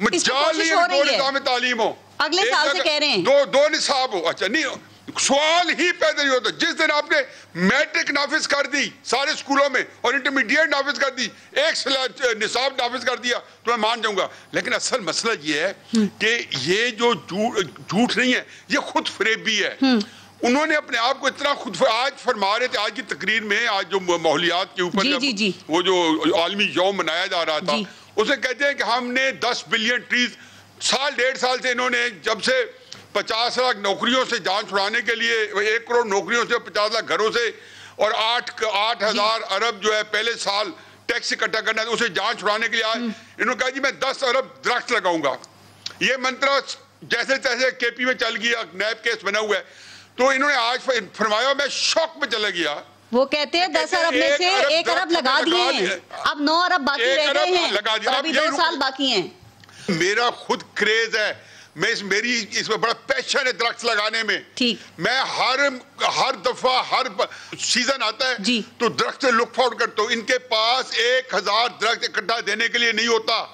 مجال نہیں ہے دو نظام تعلیم ہو, اگلے سال سے کہہ رہے ہیں دو نصاب ہو. اچھا نہیں, سوال ہی پیدا نہیں ہوتا. جس دن آپ نے میٹرک نافذ کر دی سارے اسکولوں میں اور انٹرمیڈیٹ نافذ کر دی, ایک نصاب نافذ کر دیا تو میں مان جاؤں گا. لیکن اصل مسئلہ یہ ہے کہ یہ جو جھوٹ نہیں ہے, یہ خود فریبی ہے. انہوں نے اپنے آپ کو اتنا خود آج فرما رہے تھے, آج کی تقریر میں, آج جو ماحولیات کے اوپر وہ جو عالمی یوم منایا جا رہا تھا, اسے کہتے ہیں کہ ہم نے 10 بلین ٹریز, سال 1.5 سال سے انہوں نے جب سے 50 لاکھ نوکریوں سے جان چھڑانے کے لیے 1 کروڑ نوکریوں سے 50 لاکھ گھروں سے اور 8,000 ارب جو ہے پہلے سال ٹیکس اکٹھا کرنا ہے, اسے جان چھڑانے کے لیے آج انہوں نے کہا جی میں 10 ارب درخت لگاؤں گا. یہ منترا جیسے تیسے کے پی میں چل گیا, نیب کیس بنا ہوا ہے. تو انہوں نے آج فرمایا, میں شوق میں چلا گیا. وہ کہتے ہیں 10 ارب میں سے 1 ارب لگا دیے ہیں, اب 9 ارب باقی رہ گئے ہیں, ابھی 2 سال باقی ہیں. میرا خود کریز ہے, میری اس میں بڑا پیشن ہے درخت لگانے میں. میں ہر دفعہ ہر سیزن آتا ہے تو درخت سے لک فارورڈ کرتا ہوں. ان کے پاس 1000 درخت اکٹھا دینے کے لیے نہیں ہوتا.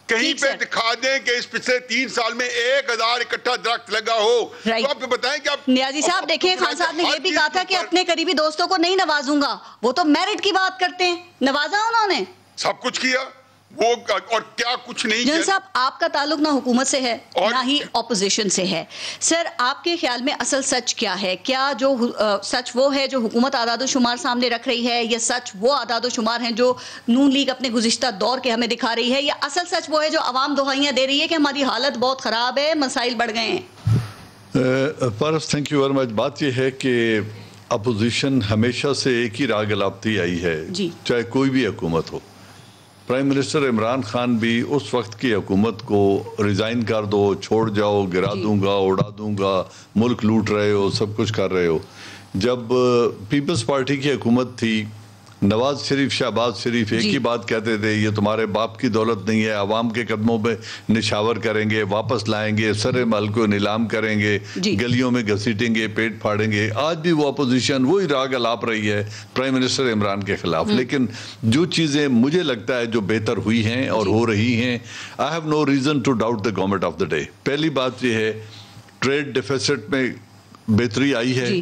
کہیں پہ دکھا دیں کہ اس پچھلے 3 سال میں 1000 اکٹھا درخت لگا ہو, تو آپ بتائیں کہ آپ. نیازی صاحب دیکھیں, خان صاحب نے یہ بھی کہا تھا کہ اپنے قریبی دوستوں کو نہیں نوازوں گا. وہ تو میرٹ کی بات کرتے ہیں, نوازا انہوں نے, سب کچھ کیا وہ, اور کیا کچھ نہیں. جن صاحب آپ کا تعلق نہ حکومت سے ہے نہ ہی اپوزیشن سے ہے. سر آپ کے خیال میں اصل سچ کیا ہے؟ کیا جو سچ وہ ہے جو حکومت اعداد و شمار سامنے رکھ رہی ہے, یا سچ وہ اعداد و شمار ہیں جو نون لیگ اپنے گزشتہ دور کے ہمیں دکھا رہی ہے, یا اصل سچ وہ ہے جو عوام دہائیاں دے رہی ہے کہ ہماری حالت بہت خراب ہے, مسائل بڑھ گئے ہیں؟ پارس تھینک یو ویری مچ. بات یہ ہے کہ اپوزیشن ہمیشہ سے ایک ہی راگ الاپتی آئی ہے, چاہے کوئی بھی حکومت ہو. پرائم منسٹر عمران خان بھی اس وقت کی حکومت کو ریزائن کر دو, چھوڑ جاؤ, گرا دوں گا, اڑا دوں گا, ملک لوٹ رہے ہو, سب کچھ کر رہے ہو. جب پیپلز پارٹی کی حکومت تھی, نواز شریف, شہباز شریف ایک ہی بات کہتے تھے, یہ تمہارے باپ کی دولت نہیں ہے, عوام کے قدموں پہ نشاور کریں گے, واپس لائیں گے, سر مال کو نیلام کریں گے, گلیوں میں گھسیٹیں گے, پیٹ پھاڑیں گے. آج بھی وہ اپوزیشن وہی راگ الاپ رہی ہے پرائم منسٹر عمران کے خلاف. لیکن جو چیزیں مجھے لگتا ہے جو بہتر ہوئی ہیں اور ہو رہی ہیں, I have no reason to doubt the government of the day. پہلی بات یہ ہے, ٹریڈ ڈیفیسٹ میں بہتری آئی ہے.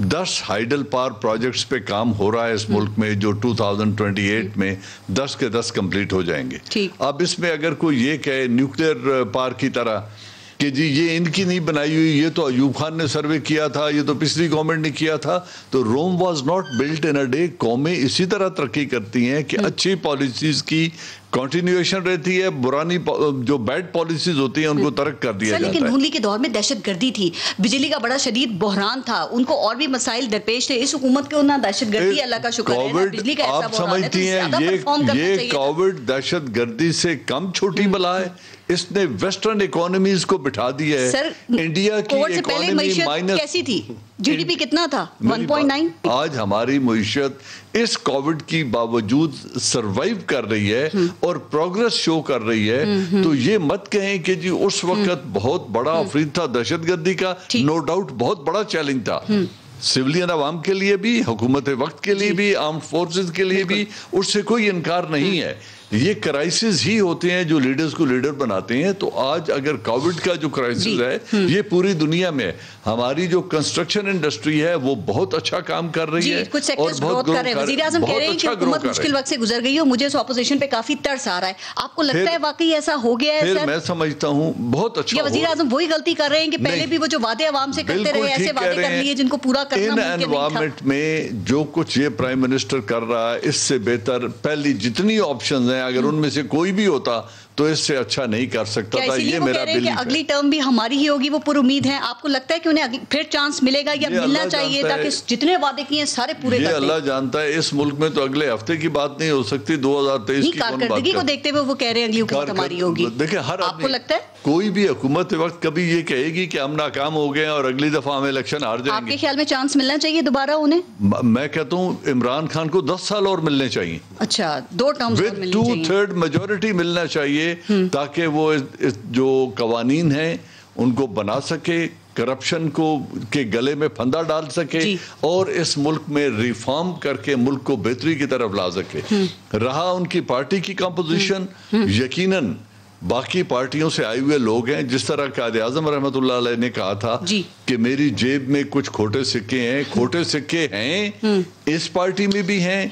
10 ہائیڈل پاور پروجیکٹس پہ کام ہو رہا ہے اس ملک میں, جو 2028 میں 10 کے 10 کمپلیٹ ہو جائیں گے. اب اس میں اگر کوئی یہ کہے نیوکلیر پاور کی طرح کہ جی یہ ان کی نہیں بنائی ہوئی, یہ تو ایوب خان نے سروے کیا تھا, یہ تو پچھلی گورنمنٹ نے کیا تھا, تو Rome was not built in a day. قومیں اسی طرح ترقی کرتی ہیں کہ اچھی پالیسیز کی کنٹینیویشن رہتی ہے, برانی جو بیڈ پالیسیز ہوتی ہیں ان کو ترک کر دیا جاتا ہے. لیکن نون لیگ کے دور میں دہشت گردی تھی, بجلی کا بڑا شدید بحران تھا, ان کو اور بھی مسائل درپیش تھے. اس حکومت کے نہ دہشت گردی, اللہ کا شکر ہے, بجلی کا ایسا بحران ہے. آپ سمجھتی ہیں یہ کووڈ دہشت گردی سے کم چھوٹی بلا ہے؟ اس نے ویسٹرن اکانومیز کو بٹھا دیا ہے. انڈیا کی اکانومی مائنس کیسی تھی, جی ڈی پی کتنا تھا, 1.9. آج ہماری معیشت اس کووڈ کی باوجود سروائیو کر رہی ہے اور پروگرس شو کر رہی ہے. تو یہ مت کہیں کہ جی اس وقت بہت بڑا افرید تھا دہشت گردی کا, نو ڈاؤٹ بہت بڑا چیلنج تھا سویلین عوام کے لیے بھی, حکومت وقت کے لیے بھی, آرمڈ فورسز کے لیے بھی, اس سے کوئی انکار نہیں ہے. یہ کرائسس ہی ہوتے ہیں جو لیڈرز کو لیڈر بناتے ہیں. تو آج اگر کووڈ کا جو کرائسس ہے یہ پوری دنیا میں, ہماری جو کنسٹرکشن انڈسٹری ہے وہ بہت اچھا کام کر رہی ہے کچھ سیکٹرز گروتھ کر رہے ہیں. وزیر اعظم کہہ رہے ہیں کہ حکومت مشکل وقت سے گزر گئی ہو, مجھے اس اپوزیشن پہ کافی ترس آ رہا ہے. آپ کو لگتا ہے واقعی ایسا ہو گیا ہے؟ پھر میں سمجھتا ہوں بہت اچھا. یا وزیر اعظم وہی غلطی کر رہے ہیں کہ پہلے بھی وہ جو وعدے عوام سے کرتے رہے, ایسے وعدے کر لیے جن کو پورا کرنا ممکن نہیں تھا. انوائرمنٹ میں جو کچھ یہ پرائم منسٹر کر رہا ہے اس سے بہتر پہلی جتنی آپشنز ہیں اگر ان میں سے کوئی بھی ہوتا تو اس سے اچھا نہیں کر سکتا تھا. یہ میرا بلیف ہے. اگلی ٹرم بھی ہماری ہی ہوگی, وہ پر امید ہیں. آپ کو لگتا ہے کہ انہیں پھر چانس ملے گا یا ملنا چاہیے تاکہ جتنے وعدے کیے ہیں سارے پورے کر دیں؟ یہ اللہ جانتا ہے. اس ملک میں تو اگلے ہفتے کی بات نہیں ہو سکتی, 2023 کی کارکردگی کو دیکھتے ہوئے وہ کہہ رہے ہیں اگلی حکومت ہماری ہوگی. دیکھیں ہر آپ کو لگتا ہے کوئی بھی حکومت وقت کبھی یہ کہے گی کہ ہم ناکام ہو گئے اور اگلی دفعہ ہم الیکشن ہار جائیں گے؟ آپ کے خیال میں چانس ملنا چاہیے دوبارہ انہیں؟ میں کہتا ہوں عمران خان کو 10 سال اور ملنے چاہیے. اچھا 2 ٹرمز اور ملنے چاہیے. 2/3 میجورٹی ملنا چاہیے تاکہ وہ جو قوانین ہیں ان کو بنا سکے, کرپشن کو کے گلے میں پھندا ڈال سکے اور اس ملک میں ریفارم کر کے ملک کو بہتری کی طرف لا سکے. رہا ان کی پارٹی کی کمپوزیشن, یقیناً باقی پارٹیوں سے آئے ہوئے لوگ ہیں. جس طرح قائد اعظم رحمۃ اللہ علیہ نے کہا تھا کہ میری جیب میں کچھ کھوٹے سکے ہیں, کھوٹے سکے ہیں اس پارٹی میں بھی ہیں,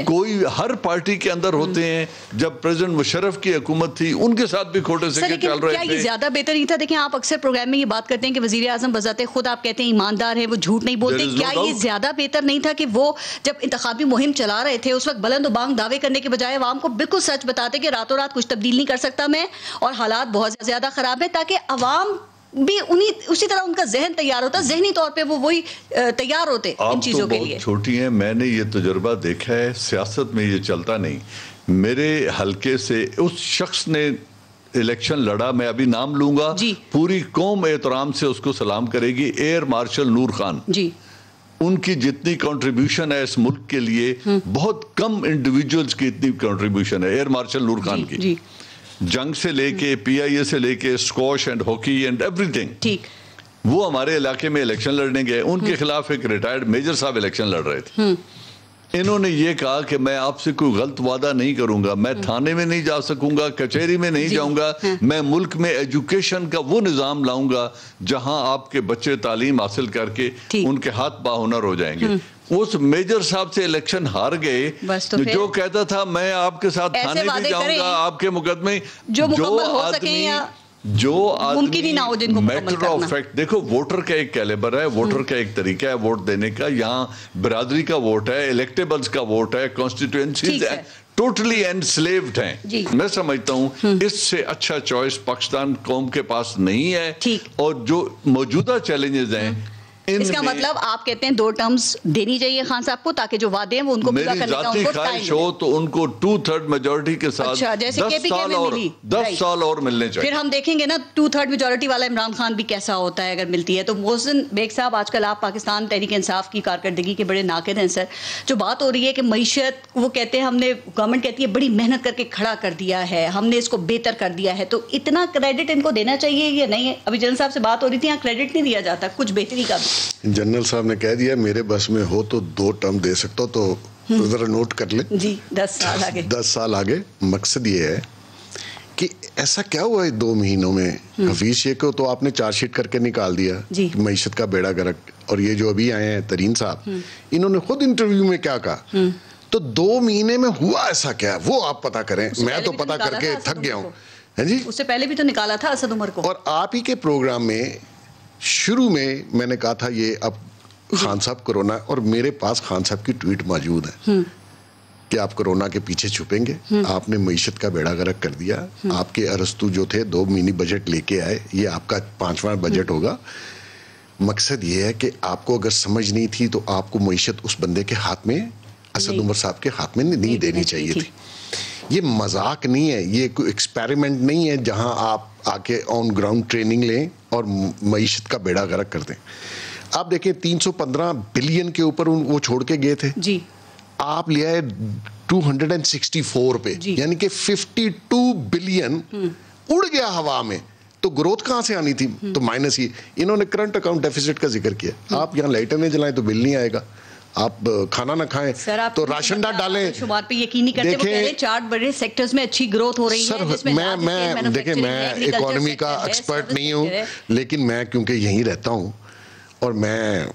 کوئی ہر پارٹی کے اندر ہوتے ہیں. جب پریزیڈنٹ مشرف کی حکومت تھی ان کے ساتھ بھی کھوٹے سکے چل رہے تھے. کیا یہ زیادہ بہتر نہیں تھا؟ دیکھیں آپ اکثر پروگرام میں یہ بات کرتے ہیں کہ وزیر اعظم بذات خود آپ کہتے ہیں ایماندار ہے, وہ جھوٹ نہیں بولتے. کیا یہ زیادہ بہتر نہیں تھا کہ وہ جب انتخابی مہم چلا رہے تھے اس وقت بلند و بانگ دعوے کرنے کے بجائے عوام کو بالکل سچ بتاتے کہ راتوں رات کچھ تبدیل نہیں کر سکتا میں اور حالات بہت زیادہ خراب ہے, تاکہ عوام بھی اسی طرح ان کا ذہن تیار ہوتا, ذہنی طور پہ وہ وہی تیار ہوتے ان چیزوں کے لیے. آپ تو بہت چھوٹی ہیں, میں نے یہ تجربہ دیکھا ہے, سیاست میں یہ چلتا نہیں. میرے حلقے سے اس شخص نے الیکشن لڑا, میں ابھی نام لوں گا, پوری قوم احترام سے اس کو سلام کرے گی, ایئر مارشل نور خان. ان کی جتنی کنٹریبیوشن ہے اس ملک کے لیے بہت کم انڈیویجولز کی اتنی کنٹریبیوشن ہے ایئر مارشل نور خان کی. جنگ سے لے کے پی آئی اے سے لے کے squash and hockey and every thing, وہ ہمارے علاقے میں الیکشن لڑنے گئے. ان کے خلاف ایک ریٹائرڈ میجر صاحب الیکشن لڑ رہے تھے. انہوں نے یہ کہا کہ میں آپ سے کوئی غلط وعدہ نہیں کروں گا, میں تھانے میں نہیں جا سکوں گا, کچہری میں نہیں جاؤں گا, میں ملک میں ایجوکیشن کا وہ نظام لاؤں گا جہاں آپ کے بچے تعلیم حاصل کر کے ان کے ہاتھ باہنر ہو جائیں گے. اس میجر صاحب سے الیکشن ہار گئے, جو کہتا تھا میں آپ کے ساتھ تھانے میں جاؤں گا, آپ کے مقدمے, جو آدمی میٹر آف فیکٹ, دیکھو ووٹر کا ایک کیلیبر ہے, ووٹر کا ایک طریقہ ہے ووٹ دینے کا. یہاں برادری کا ووٹ ہے, الیکٹیبلز کا ووٹ ہے, کانسٹیٹوئنسیز ہیں, ٹوٹلی انسلیوڈ ہیں. میں سمجھتا ہوں اس سے اچھا چوائس پاکستان قوم کے پاس نہیں ہے. اور جو موجودہ چیلنجز ہیں, اس کا مطلب آپ کہتے ہیں 2 ٹرمز دینی چاہیے خان صاحب کو, تاکہ جو وعدے ہیں وہ ان کو پورا کرنے کا ان کو ٹائم ملے. میری ذاتی خواہش ہو تو ان کو 2/3 میجورٹی کے ساتھ 10 سال اور ملنے چاہیے. پھر ہم دیکھیں گے نا 2/3 میجورٹی والا عمران خان بھی کیسا ہوتا ہے اگر ملتی ہے تو. محسن بیگ صاحب, آج کل آپ پاکستان تحریک انصاف کی کارکردگی کے بڑے ناقد ہیں سر. جو بات ہو رہی ہے کہ معیشت, وہ کہتے ہیں ہم نے, گورنمنٹ کہتی ہے بڑی محنت کر کے کھڑا کر دیا ہے, ہم نے اس کو بہتر کر دیا ہے, تو اتنا کریڈٹ ان کو دینا چاہیے یا نہیں ہے؟ ابھی جنرل صاحب سے بات ہو رہی تھی, یہاں کریڈٹ نہیں دیا جاتا کچھ بہتری کا بھی. جنرل صاحب نے کہہ دیا میرے بس میں ہو تو 2 ٹرم دے سکتا ہوں, تو ذرا نوٹ کر لیں. 10 سال آگے. مقصد یہ ہے کہ ایسا کیا ہوا ہے 2 مہینوں میں؟ حفیظ شیخ کو تو آپ نے چارج شیٹ کر کے نکال دیا, معیشت کا بیڑا گرک. اور یہ جو ابھی آئے ہیں ترین صاحب, انہوں نے خود انٹرویو میں کیا کہا. تو 2 مہینے میں ہوا ایسا کیا, وہ آپ پتا کریں. میں تو پتا کر کے تھک گیا ہوں. اس سے پہلے بھی تو نکالا تھا اسد عمر کو. اور آپ ہی کے پروگرام میں شروع میں نے کہا تھا یہ اب خان صاحب کرونا, اور میرے پاس خان صاحب کی ٹویٹ موجود ہے کہ آپ کرونا کے پیچھے چھپیں گے, آپ نے معیشت کا بیڑا غرق کر دیا. آپ کے ارسطو جو تھے 2 منی بجٹ لے کے آئے, یہ آپ کا 5واں بجٹ ہوگا. مقصد یہ ہے کہ آپ کو اگر سمجھ نہیں تھی تو آپ کو معیشت اس بندے کے ہاتھ میں, اسد عمر صاحب کے ہاتھ میں نہیں دینی چاہیے تھی. یہ مذاق نہیں ہے, یہ کوئی ایکسپیریمنٹ نہیں ہے جہاں آپ آ کے آن گراؤنڈ ٹریننگ لیں اور معیشت کا بیڑا غرق کر دیں. آپ دیکھیں 315 بلین کے اوپر وہ چھوڑ کے گئے تھے, آپ لے آئے 264 پہ, یعنی کہ 52 بلین اڑ گیا ہوا میں. تو گروتھ کہاں سے آنی تھی؟ تو مائنس ہی. انہوں نے کرنٹ اکاؤنٹ ڈیفیسٹ کا ذکر کیا. آپ یہاں لائٹیں نہیں جلائیں تو بل نہیں آئے گا, آپ کھانا نہ کھائیں تو راشن نہ ڈالیں. شمار پہ یقین نہیں کرتے, وہ کہہ رہے 4 بڑے سیکٹرز میں اچھی گروتھ ہو رہی ہے. میں دیکھیں, میں اکانومی کا ایکسپرٹ نہیں ہوں, لیکن میں کیونکہ یہیں رہتا ہوں اور میں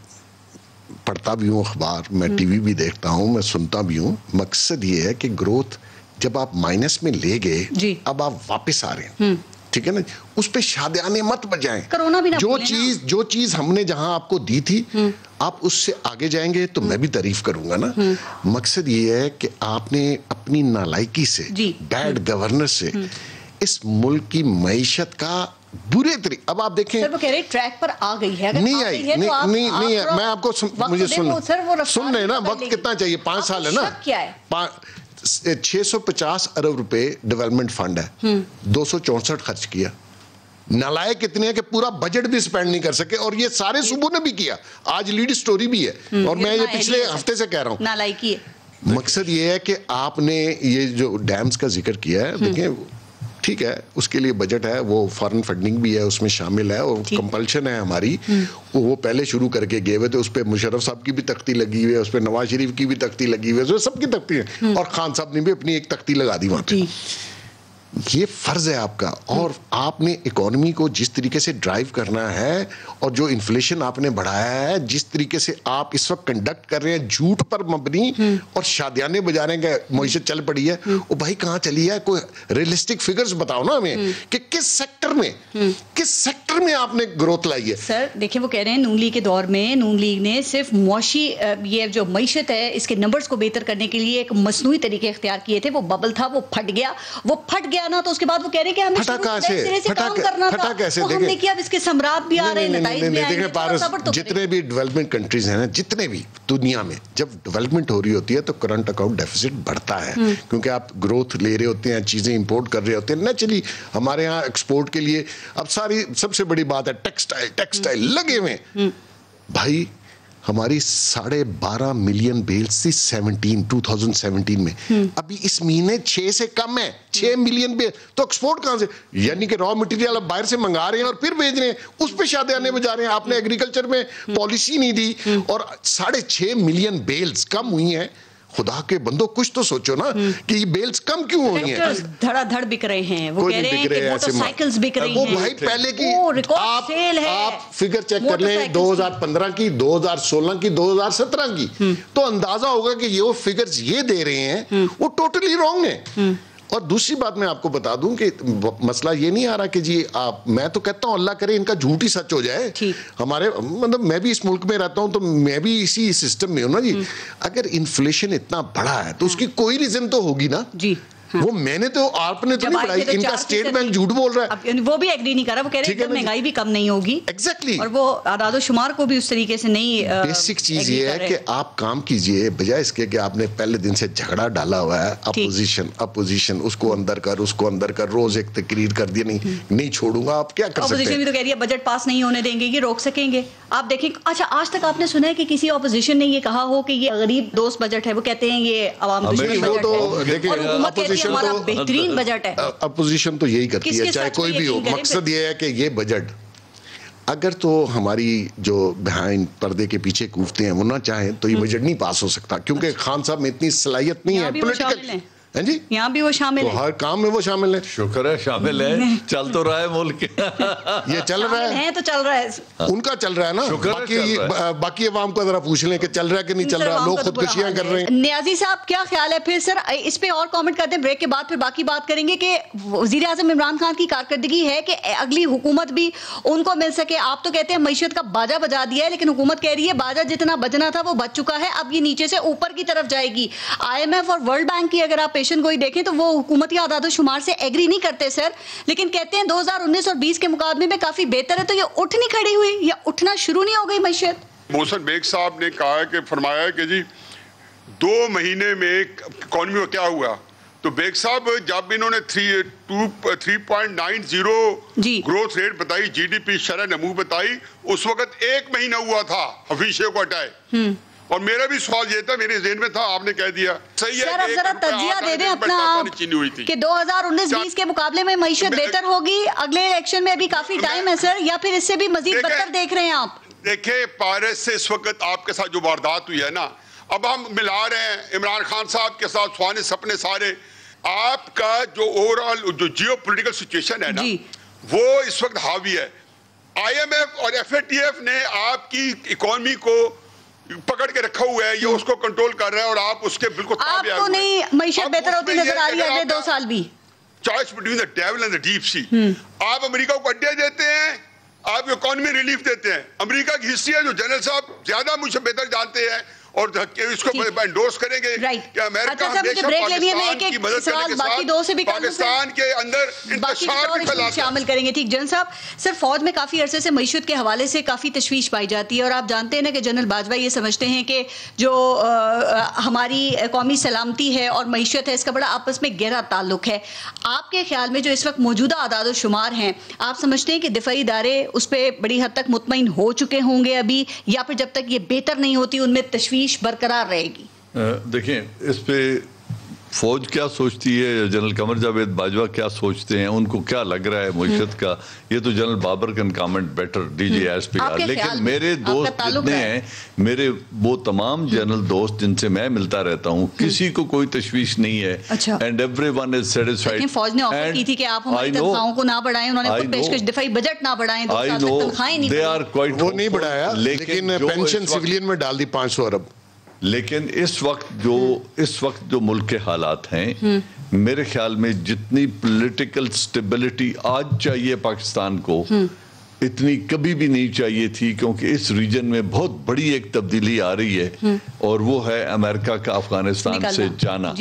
پڑھتا بھی ہوں اخبار, میں ٹی وی بھی دیکھتا ہوں, میں سنتا بھی ہوں. مقصد یہ ہے کہ گروتھ جب آپ مائنس میں لے گئے, اب آپ واپس آ رہے ہیں, ٹھیک ہے نا, اس پہ شادیانے مت بجائیں. جو چیز ہم نے جہاں آپ کو دی تھی, آپ اس سے آگے جائیں گے تو میں بھی تعریف کروں گا نا. مقصد یہ ہے کہ آپ نے اپنی نالائکی سے, بیڈ گورننس سے اس ملک کی معیشت کا برے طریقے, اب آپ دیکھیں وہ کہہ رہے ٹریک پر آ گئی ہے, نہیں آئی, نہیں ہے. میں آپ کو مجھے سن رہے نا, وقت کتنا چاہیے, 5 سال ہے نا. 650 ارب روپے ڈیولپمنٹ فنڈ ہے, 264 خرچ کیا. نالائق کتنے ہیں کہ پورا بجٹ بھی سپینڈ نہیں کر سکے, اور یہ سارے صوبوں نے بھی کیا. آج لیڈ سٹوری بھی ہے, اور میں یہ پچھلے ہفتے سے کہہ رہا ہوں نالائکی ہے. مقصد یہ ہے کہ آپ نے یہ جو ڈیمز کا ذکر کیا ہے, دیکھیں ٹھیک ہے, اس کے لیے بجٹ ہے, وہ فارن فنڈنگ بھی ہے اس میں شامل ہے, اور کمپلشن ہے ہماری, وہ پہلے شروع کر کے گئے ہوئے تھے. اس پہ مشرف صاحب کی بھی تختی لگی ہوئی ہے, اس پہ نواز شریف کی بھی تختی لگی ہوئی ہے, سب کی تختی ہے, اور خان صاحب نے بھی اپنی ایک تختی لگا دی وہاں پہ. یہ فرض ہے آپ کا, اور آپ نے اکانومی کو جس طریقے سے ڈرائیو کرنا ہے اور جو انفلیشن آپ نے بڑھایا ہے, جس طریقے سے آپ اس وقت کنڈکٹ کر رہے ہیں جھوٹ پر مبنی اور شادیانے بجا رہے ہیں کہ معیشت چل پڑی ہے, وہ بھائی کہاں چلی ہے؟ کوئی ریئلسٹک فگرز بتاؤ نا ہمیں کہ کس سیکٹر میں آپ نے گروتھ لائی ہے. سر دیکھیں وہ کہہ رہے ہیں نون لیگ کے دور میں نون لیگ نے صرف معاشی یہ جو معیشت ہے اس کے نمبرز کو بہتر کرنے کے لیے ایک مصنوعی طریقے اختیار کیے تھے. وہ ببل تھا, وہ پھٹ گیا نا, تو اس کے بعد وہ کہہ رہے ہیں کہ ہمیں سرے سے کام کرنا تھا, تو ہم نے کیا, اب اس کے ثمرات بھی آ رہے ہیں, نتائج بھی آئیں گے. جتنے بھی ڈیولپمنٹ کنٹریز ہیں نا, جتنے بھی دنیا میں جب ڈیولپمنٹ ہو رہی ہوتی ہے تو کرنٹ اکاؤنٹ ڈیفیسٹ بڑھتا ہے, کیونکہ آپ گروتھ لے رہے ہوتے ہیں, چیزیں امپورٹ کر رہے ہوتے ہیں. نیچرلی ہمارے ہاں ایکسپورٹ کے لیے اب ساری سب سے بڑی بات ہے ٹیکسٹائل لگے ہوئے. بھائی ہماری 12.5 ملین بیلز تھی 2017 میں, ابھی اس مہینے 6 سے کم ہے, 6 ملین بیل. تو ایکسپورٹ کہاں سے؟ یعنی کہ را مٹیریل اب باہر سے منگا رہے ہیں اور پھر بھیج رہے ہیں, اس پہ شادیانے بجا رہے ہیں. آپ نے ایگریکلچر میں پالیسی نہیں دی اور 6.5 ملین بیلز کم ہوئی ہیں. خدا کے بندو کچھ تو سوچو نا کہ یہ بیلز کم کیوں ہوئی ہیں؟ دھڑا دھڑ بک رہے ہیں, وہ کہہ رہے ہیں کہ موٹر سائیکلز بک رہی ہیں. وہ بھائی پہلے کی آپ فگر چیک کر لیں, 2015 کی, 2016 کی, 2017 کی, تو اندازہ ہوگا کہ یہ فگرز یہ دے رہے ہیں وہ ٹوٹلی رانگ ہیں. اور دوسری بات میں آپ کو بتا دوں کہ مسئلہ یہ نہیں آ رہا کہ جی آپ, میں تو کہتا ہوں اللہ کرے ان کا جھوٹ ہی سچ ہو جائے. ہمارے مطلب میں بھی اس ملک میں رہتا ہوں تو میں بھی اسی سسٹم میں ہوں نا جی. اگر انفلیشن اتنا بڑا ہے تو اس کی کوئی ریزن تو ہوگی نا جی. وہ میں نے تو, آپ نے تو نہیں پڑھائی, ان کا اسٹیٹ بینک جھوٹ بول رہا ہے. وہ بھی ایگری نہیں کر رہا, وہ کہہ رہے ہیں کہ مہنگائی بھی کم نہیں ہوگی. ایگزیکٹلی. اور وہ اعداد و شمار کو بھی اس طریقے سے نہیں. بیسک چیز یہ ہے کہ آپ کام کیجئے بجائے اس کے کہ آپ نے پہلے دن سے جھگڑا ڈالا ہوا ہے. اپوزیشن اس کو اندر کر, روز ایک تقریر کر دیا, نہیں چھوڑوں گا. آپ کیا کر سکتے ہیں؟ اپوزیشن بھی تو کہہ رہی ہے بجٹ پاس نہیں ہونے دیں گے, یہ روک سکیں گے. آپ دیکھیں, اچھا آج تک آپ نے سنا ہے کہ کسی اپوزیشن نے یہ کہا ہو کہ یہ غریب دوست بجٹ ہے؟ وہ کہتے ہیں یہ عوام دشمن بجٹ ہے, اور حکومت کہتی ہے ہمارا بہترین بجٹ ہے. اپوزیشن تو یہی کرتی ہے چاہے کوئی بھی ہو. مقصد یہ ہے کہ یہ بجٹ اگر تو ہماری جو بہائنڈ پردے کے پیچھے کوفتے ہیں وہ نہ چاہیں تو یہ بجٹ نہیں پاس ہو سکتا, کیونکہ خان صاحب میں اتنی صلاحیت نہیں ہے پولیٹیکل. جی یہاں بھی وہ شامل ہیں, ہر کام میں وہ شامل ہیں. شکر ہے شامل ہے, چل تو رہا ہے ملک. یہ چل رہا ہے تو چل رہا ہے, ان کا چل رہا ہے نا. باقی عوام کو ذرا پوچھ لیں کہ چل رہا ہے کہ نہیں چل رہا. لوگ خودکشیاں کر رہے ہیں. نیازی صاحب کیا خیال ہے پھر سر اس پہ اور کامنٹ کرتے ہیں, بریک کے بعد پھر باقی بات کریں گے کہ وزیر اعظم عمران خان کی کارکردگی ہے کہ اگلی حکومت بھی ان کو مل سکے. آپ تو کہتے ہیں معیشت کا باجا بجا دیا ہے, لیکن حکومت کہہ رہی ہے باجا جتنا بجنا تھا وہ بچ چکا ہے, اب یہ نیچے سے اوپر کی طرف جائے گی. IMF اور ورلڈ بینک کی اگر آپ پیشن گوئی دیکھیں تو وہ حکومتی اعداد و شمار سے ایگری نہیں کرتے سر, لیکن کہتے ہیں 2019 اور 20 کے مقابلے میں کافی بہتر ہے. تو یہ اٹھ نہیں کھڑی ہوئی یا اٹھنا شروع نہیں ہو گئی معیشت؟ محسن بیگ صاحب نے کہا کہ فرمایا کہ جی 2 مہینے میں اکانومی میں کیا ہوا. تو بیگ صاحب جب انہوں نے 3.90 گروتھ ریٹ بتائی, GDP شرح نمو بتائی, اس وقت 1 مہینہ ہوا تھا حفیظ کو ہٹائے. اور میرا بھی سوال یہ تھا, میرے ذہن میں تھا, آپ نے کہہ دیا صحیح ہے. سر اب ذرا تجزیہ دے دیں اپنا کہ 2019-20 کے مقابلے میں معیشت بہتر ہوگی, اگلے الیکشن میں ابھی کافی ٹائم ہے سر, یا پھر اس سے بھی مزید بدتر دیکھ رہے ہیں آپ؟ دیکھیں پارس سے اس وقت آپ کے ساتھ جو واردات ہوئی ہے نا, اب ہم ملا رہے ہیں عمران خان صاحب کے ساتھ سوانے سپنے سارے. آپ کا جو اوور آل جو جیو پولیٹیکل سچویشن ہے نا وہ اس وقت حاوی ہے. IMF اور FATF نے آپ کی اکانومی کو پکڑ کے رکھا ہوا ہے, یہ اس کو کنٹرول کر رہا ہے, اور آپ اس کے بالکل آپ کو نہیں معیشت بہتر ہوتی نظر آ رہی ہے اگلے 2 سال بھی. Choice between the dual and the deep sea. آپ امریکہ کو اڈے دیتے ہیں, آپ اکانومی ریلیف دیتے ہیں. امریکہ کی ہسٹری ہے جو جنرل صاحب زیادہ مجھ سے بہتر جانتے ہیں اور اس کو انڈورس کریں گے کہ امریکہ ہمیشہ پاکستان کی مدد کرنے کے ساتھ پاکستان کے اندر انتشار بھی پھیلاتا ہے. شامل کریں گے. ٹھیک جنرل صاحب, سر فوج میں کافی عرصے سے معیشت کے حوالے سے کافی تشویش پائی جاتی ہے, اور آپ جانتے ہیں نا کہ جنرل باجوہ یہ سمجھتے ہیں کہ جو ہماری قومی سلامتی ہے اور معیشت ہے اس کا بڑا آپس میں گہرا تعلق ہے. آپ کے خیال میں جو اس وقت موجودہ اعداد و شمار ہیں, آپ سمجھتے ہیں کہ دفاعی ادارے اس پہ بڑی حد تک مطمئن ہو چکے ہوں گے ابھی, یا پھر جب تک یہ بہتر نہیں ہوتی ان میں تشویش برقرار رہے گی؟ دیکھیں اس پہ فوج کیا سوچتی ہے، جنرل قمر جاوید باجوہ کیا سوچتے ہیں، ان کو کیا لگ رہا ہے معیشت کا، یہ تو general Babar can comment better D G S P R. لیکن میرے دوست جتنے ہیں، میرے وہ تمام جنرل دوست جن سے میں ملتا رہتا ہوں، کسی کو کوئی تشویش نہیں ہے. And every one is satisfied. فوج نے آفر کی تھی کہ آپ ہماری تنخواہوں کو نہ بڑھائیں، انہوں نے خود پیشکش دفاعی بجٹ نہ بڑھائیں، 2 سال تک تنخواہیں نہیں بڑھائیں. وہ نہیں بڑھایا، لیکن پینشن سویلین میں ڈال دی 500 ارب. لیکن اس وقت جو ملک کے حالات ہیں، میرے خیال میں جتنی پولیٹیکل سٹیبلٹی آج چاہیے پاکستان کو، اتنی کبھی بھی نہیں چاہیے تھی، کیونکہ اس ریجن میں بہت بڑی ایک تبدیلی آ رہی ہے، اور وہ ہے امریکہ کا افغانستان سے جانا.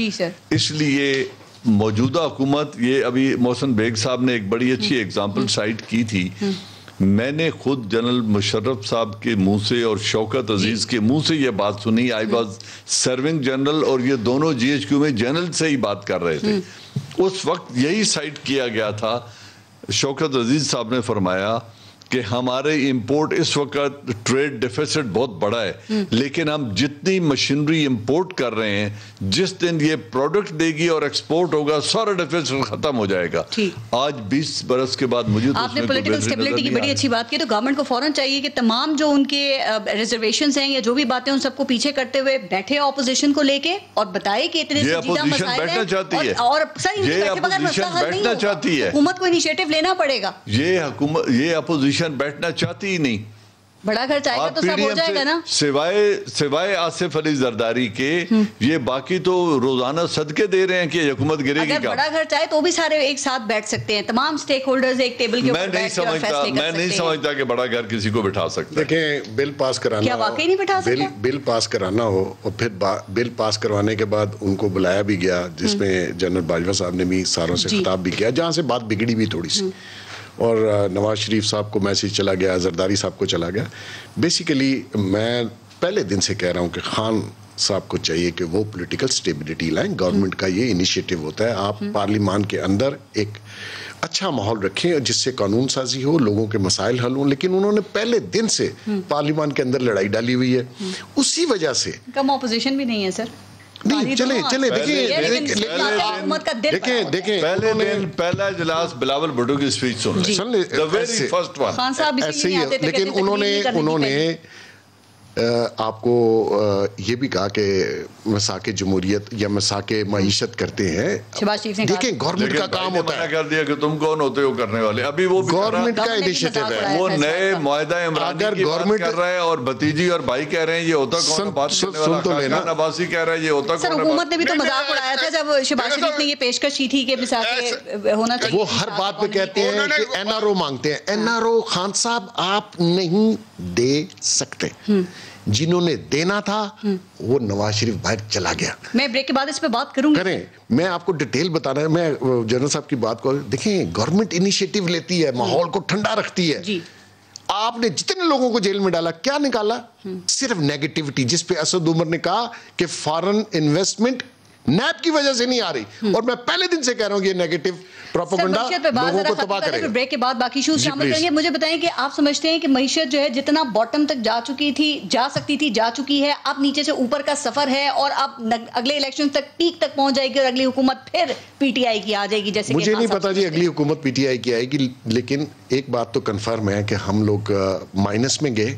اس لیے موجودہ حکومت، یہ ابھی محسن بیگ صاحب نے ایک بڑی اچھی ایگزامپل سائٹ کی تھی. میں نے خود جنرل مشرف صاحب کے منہ سے اور شوکت عزیز کے منہ سے یہ بات سنی. آئی واز سرونگ جنرل، اور یہ دونوں جی ایچ کیو میں جنرل سے ہی بات کر رہے تھے. اس وقت یہی سائٹ کیا گیا تھا. شوکت عزیز صاحب نے فرمایا کہ ہمارے امپورٹ اس وقت ٹریڈ ڈیفیسٹ بہت بڑا ہے، لیکن ہم جتنی مشینری امپورٹ کر رہے ہیں، جس دن یہ پروڈکٹ دے گی اور ایکسپورٹ ہوگا، سارا ڈیفیسٹ ختم ہو جائے گا. آج 20 برس کے بعد مجھے آپ نے پولیٹیکل سٹیبلٹی کی بڑی اچھی بات کی. تو گورنمنٹ کو فوراً چاہیے کہ تمام جو ان کے ریزرویشنز ہیں یا جو بھی باتیں ان سب کو پیچھے کرتے ہوئے بیٹھے اپوزیشن کو لے کے اور بتائے کہ اتنے سنجیدہ مسائل ہیں، اور بیٹھنا چاہتی ہے، حکومت کو انیشیٹو لینا پڑے گا. یہ اپوزیشن بیٹھنا چاہتی ہی نہیں. بڑا گھر چاہے گا تو سب ہو جائے گا نا. سوائے آصف علی زرداری کے یہ باقی تو روزانہ صدقے دے رہے ہیں کہ حکومت گرے گی. اگر بڑا گھر چاہے تو بھی سارے ایک ساتھ بیٹھ سکتے ہیں، تمام سٹیک ہولڈرز ایک ٹیبل کے اوپر بیٹھ کے فیصلے کر سکتے ہیں. میں نہیں سمجھتا کہ بڑا گھر کسی کو بٹھا سکتا ہے. دیکھیں، بل پاس کرانا، کیا واقعی نہیں بٹھا سکتا؟ بل پاس کرانا ہو، اور پھر بل پاس کروانے کے بعد ان کو بلایا بھی گیا، جس میں جنرل باجوہ صاحب نے بھی ساروں سے خطاب بھی کیا، جہاں سے بات بگڑی بھی تھوڑی سی، اور نواز شریف صاحب کو میسیج چلا گیا، زرداری صاحب کو چلا گیا. بیسیکلی میں پہلے دن سے کہہ رہا ہوں کہ خان صاحب کو چاہیے کہ وہ پولیٹیکل سٹیبلٹی لائیں. گورنمنٹ کا یہ انیشیٹو ہوتا ہے، آپ پارلیمان کے اندر ایک اچھا ماحول رکھیں جس سے قانون سازی ہو، لوگوں کے مسائل حل ہوں. لیکن انہوں نے پہلے دن سے پارلیمان کے اندر لڑائی ڈالی ہوئی ہے. اسی وجہ سے کم اپوزیشن بھی نہیں ہے سر. نہیں، چلیں دیکھیں پہلا اجلاس بلاول بھٹو کی اسپیچ سن لیں، خان صاحب ایسے ہی ہے. لیکن انہوں نے آپ کو یہ بھی کہا کہ مساک جمہوریت یا مساک معیشت کرتے ہیں. دیکھیں، گورنمنٹ کا کام ہوتا ہے. کر دیا کہ تم کون ہوتے ہو کرنے والے. ابھی وہ گورنمنٹ کا انیشیٹو ہے، وہ نئے معاہدہ عمرانی کی بات کر رہا ہے، اور بھتیجی اور بھائی کہہ رہے ہیں یہ ہوتا کون، بات کرنے والا نواسی کہہ رہا ہے یہ ہوتا کون. حکومت نے بھی تو مذاق اڑایا تھا جب شہباز شریف نے یہ پیشکش کی تھی کہ مساک ہونا چاہیے. وہ ہر بات پہ کہتے ہیں کہ این آر او مانگتے ہیں. این آر او خان صاحب آپ نہیں دے سکتے. جنہوں نے دینا تھا وہ نواز شریف باہر چلا گیا. میں بریک کے بعد اس پہ بات کروں گا. کریں، میں آپ کو ڈیٹیل بتانا ہے. میں جنرل صاحب کی بات کو دیکھیں، گورنمنٹ انیشیٹو لیتی ہے، ماحول کو ٹھنڈا رکھتی ہے. آپ نے جتنے لوگوں کو جیل میں ڈالا، کیا نکالا؟ صرف نیگیٹیوٹی، جس پہ اسد عمر نے کہا کہ فارن انویسٹمنٹ نیب کی وجہ سے نہیں آ رہی. اور میں پہلے دن سے کہہ رہا ہوں کہ یہ نیگیٹو پروپیگنڈا لوگوں کو تباہ کرے گا. بریک کے بعد باقی ایشوز شامل کریں گے. مجھے بتائیں کہ آپ سمجھتے ہیں کہ معیشت جو ہے جتنا باٹم تک جا سکتی تھی جا چکی ہے، اب نیچے سے اوپر کا سفر ہے، اور اب اگلے الیکشن تک پیک تک پہنچ جائے گی، اور اگلی حکومت پھر پی ٹی آئی کی آ جائے گی؟ جیسے مجھے نہیں پتا جی اگلی حکومت پی ٹی آئی کی آئے گی، لیکن ایک بات تو کنفرم ہے کہ ہم لوگ مائنس میں گئے،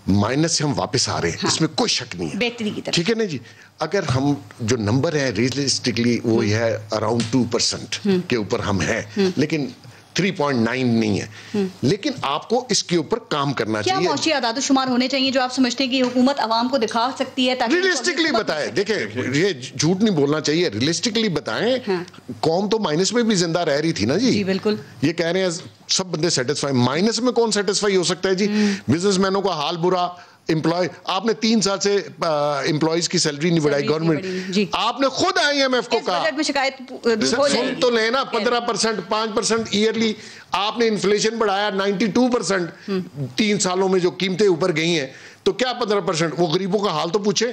مائنس سے ہم واپس آ رہے ہیں، اس میں کوئی شک نہیں ہے. بہتری کی طرف، ٹھیک ہے نا جی. اگر ہم جو نمبر ہے ریئلسٹکلی وہ یہ ہے اراؤنڈ 2% کے اوپر ہم ہیں، لیکن 3.9 نہیں ہے. لیکن آپ کو اس کے اوپر کام کرنا چاہیے. کیا معاشی اعداد و شمار ہونے چاہیے جو آپ سمجھتے ہیں کہ حکومت عوام کو دکھا سکتی ہے؟ ریئلسٹکلی بتائیں. دیکھیں، یہ جھوٹ نہیں بولنا چاہیے، ریئلسٹکلی بتائیں. قوم تو مائنس میں بھی زندہ رہ رہی تھی نا جی. بالکل. یہ کہہ رہے ہیں سب بندے سیٹسفائی، مائنس میں کون سیٹسفائی ہو سکتا ہے جی؟ بزنس مینوں کا حال برا، امپلائی، آپ نے 3 سال سے امپلائیز کی سیلری نہیں بڑھائی گورنمنٹ. آپ نے خود آئی ایم ایف کو کہا، سن تو لینا 15%، 5% ایئرلی. آپ نے انفلیشن بڑھایا 92%، 3 سالوں میں جو قیمتیں اوپر گئی ہیں. تو کیا 15%؟ وہ غریبوں کا حال تو پوچھیں.